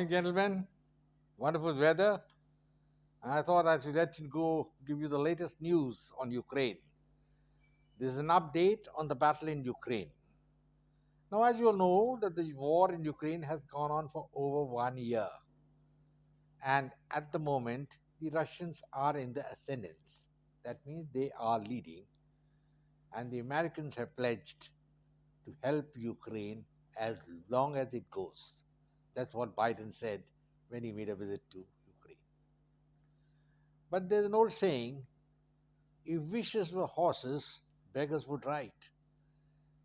morning, gentlemen. Wonderful weather. I thought I should let you go give you the latest news on Ukraine. This is an update on the battle in Ukraine. Now, as you all know, that the war in Ukraine has gone on for over 1 year, and at the moment, the Russians are in the ascendance. That means they are leading, and the Americans have pledged to help Ukraine as long as it goes. That's what Biden said when he made a visit to Ukraine. But there's an old saying, if wishes were horses, beggars would ride.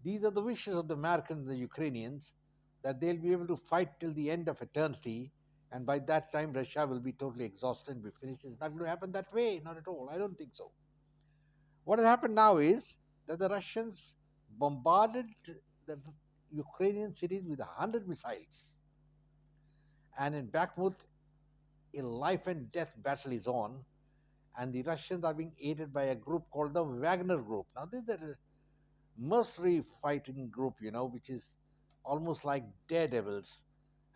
These are the wishes of the Americans and the Ukrainians that they'll be able to fight till the end of eternity, and by that time, Russia will be totally exhausted and be finished. It's not going to happen that way, not at all. I don't think so. What has happened now is that the Russians bombarded the Ukrainian cities with 100 missiles. And in Bakhmut, a life and death battle is on, and the Russians are being aided by a group called the Wagner Group. Now, this is a mercenary fighting group, which is almost like daredevils,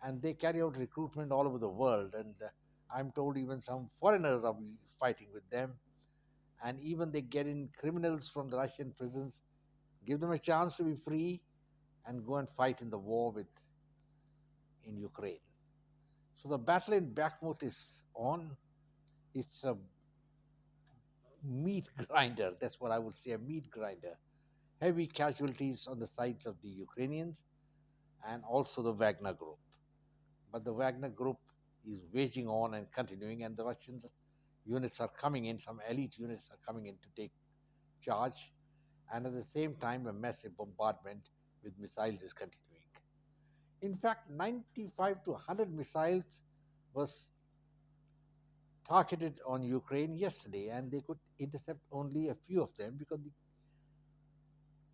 and they carry out recruitment all over the world. And I'm told even some foreigners are fighting with them, and even they get in criminals from the Russian prisons, give them a chance to be free, and go and fight in the war with in Ukraine. So the battle in Bakhmut is on. It's a meat grinder. That's what I would say, a meat grinder. Heavy casualties on the sides of the Ukrainians and also the Wagner Group. But the Wagner Group is waging on and continuing, and the Russians units are coming in, some elite units are coming in to take charge, and at the same time, a massive bombardment with missiles is continuing. In fact, 95 to 100 missiles was targeted on Ukraine yesterday, and they could intercept only a few of them because the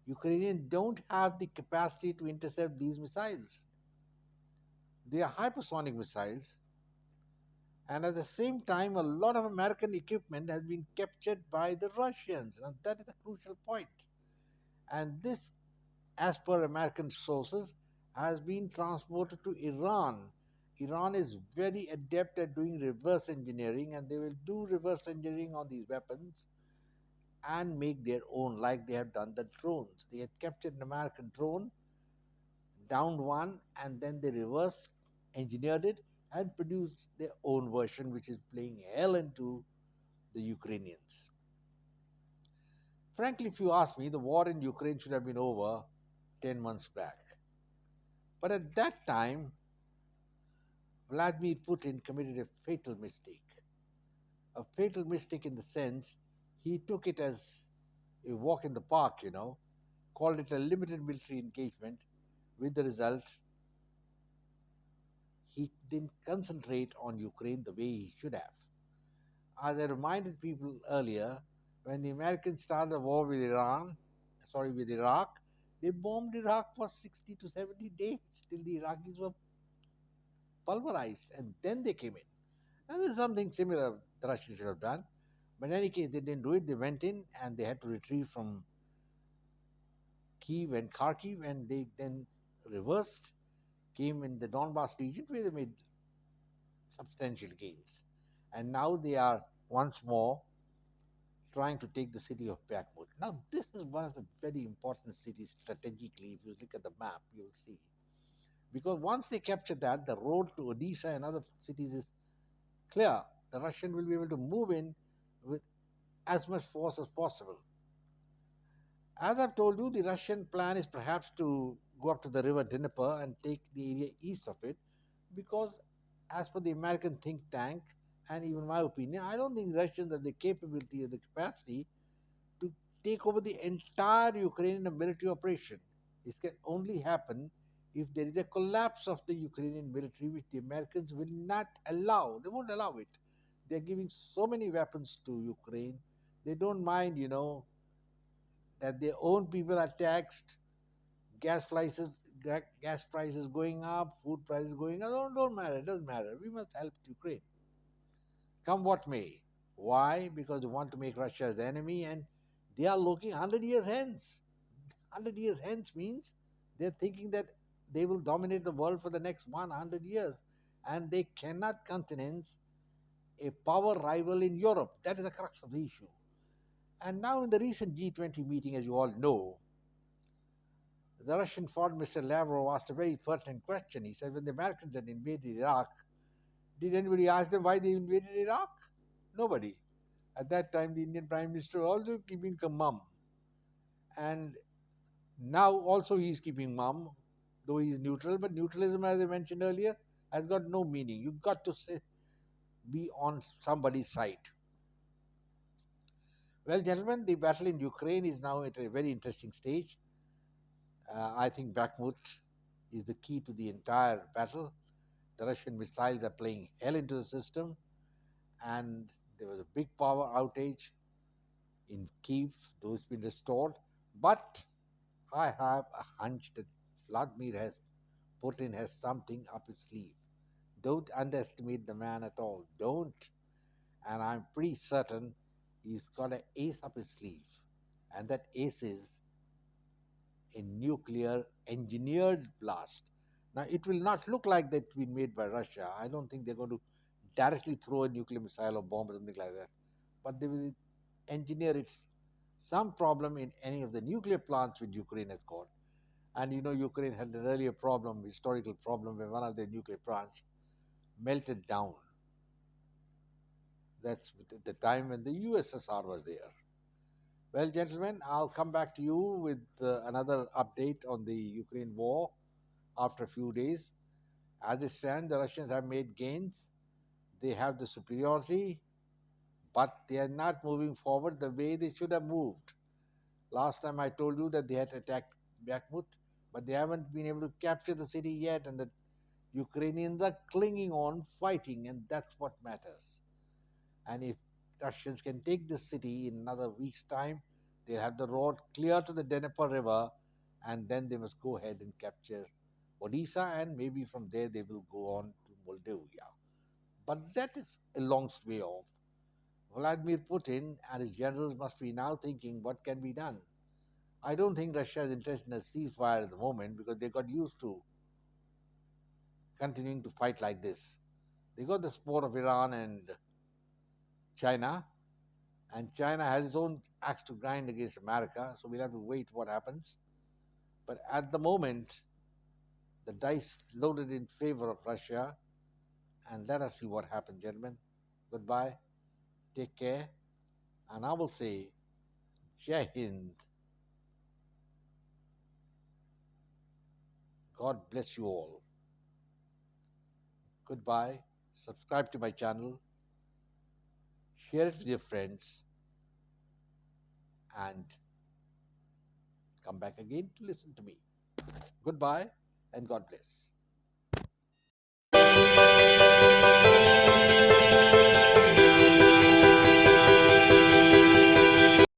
Ukrainians don't have the capacity to intercept these missiles. They are hypersonic missiles, and at the same time, a lot of American equipment has been captured by the Russians. And that is a crucial point. And this, as per American sources, has been transported to Iran. Iran is very adept at doing reverse engineering, and they will do reverse engineering on these weapons and make their own, like they have done the drones. They had captured an American drone, downed one, and then they reverse engineered it and produced their own version, which is playing hell into the Ukrainians. Frankly, if you ask me, the war in Ukraine should have been over 10 months back. But at that time, Vladimir Putin committed a fatal mistake. A fatal mistake in the sense he took it as a walk in the park, called it a limited military engagement, with the result he didn't concentrate on Ukraine the way he should have. As I reminded people earlier, when the Americans started the war with Iraq, they bombed Iraq for 60 to 70 days till the Iraqis were pulverized, and then they came in. Now, this is something similar the Russians should have done. But in any case, they didn't do it. They went in and they had to retrieve from Kiev and Kharkiv, and they then reversed, came in the Donbass region where they made substantial gains. And now they are once more trying to take the city of Bakhmut. Now, this is one of the very important cities strategically. If you look at the map, you will see. Because once they capture that, the road to Odessa and other cities is clear. The Russian will be able to move in with as much force as possible. As I've told you, the Russian plan is perhaps to go up to the river Dnieper and take the area east of it, because, as per the American think tank, and even my opinion, I don't think Russians have the capability or the capacity to take over the entire Ukraine in a military operation. This can only happen if there is a collapse of the Ukrainian military, which the Americans will not allow. They won't allow it. They're giving so many weapons to Ukraine. They don't mind, that their own people are taxed, gas prices going up, food prices going up. Don't matter. It doesn't matter. We must help Ukraine, come what may. Why? Because they want to make Russia as the enemy, and they are looking 100 years hence. 100 years hence means they're thinking that they will dominate the world for the next 100 years. and they cannot countenance a power rival in Europe. That is the crux of the issue. And now, in the recent G20 meeting, as you all know, the Russian Foreign Minister Lavrov asked a very pertinent question. He said, when the Americans had invaded Iraq, did anybody ask them why they invaded Iraq? Nobody. At that time, the Indian Prime Minister was also keeping mum. And now also he is keeping mum, though he is neutral. But neutralism, as I mentioned earlier, has got no meaning. You've got to be on somebody's side. Well, gentlemen, the battle in Ukraine is now at a very interesting stage. I think Bakhmut is the key to the entire battle. The Russian missiles are playing hell into the system, and there was a big power outage in Kiev, though it's been restored. But I have a hunch that Vladimir Putin has something up his sleeve. Don't underestimate the man at all. Don't. And I'm pretty certain he's got an ace up his sleeve. And that ace is a nuclear engineered blast. Now, it will not look like that's been made by Russia. I don't think they're going to directly throw a nuclear missile or bomb or something like that. But they will engineer it some problem in any of the nuclear plants which Ukraine has got. And you know, Ukraine had an earlier problem, historical problem, where one of their nuclear plants melted down. That's the time when the USSR was there. Well, gentlemen, I'll come back to you with another update on the Ukraine war after a few days. As it stands, the Russians have made gains. They have the superiority, but they are not moving forward the way they should have moved. Last time I told you that they had attacked Bakhmut, but they haven't been able to capture the city yet, and the Ukrainians are clinging on, fighting, and that's what matters. And if Russians can take this city in another week's time, they'll have the road clear to the Dnieper River, and then they must go ahead and capture Odisha, and maybe from there they will go on to Moldavia. But that is a long way off. Vladimir Putin and his generals must be now thinking what can be done. I don't think Russia is interested in a ceasefire at the moment because they got used to continuing to fight like this. They got the support of Iran and China, and China has its own axe to grind against America, so we'll have to wait what happens. But at the moment, the dice loaded in favor of Russia, and let us see what happens, gentlemen. Goodbye, take care, and I will say, Jai Hind. God bless you all. Goodbye. Subscribe to my channel, share it with your friends, and come back again to listen to me. Goodbye and God bless.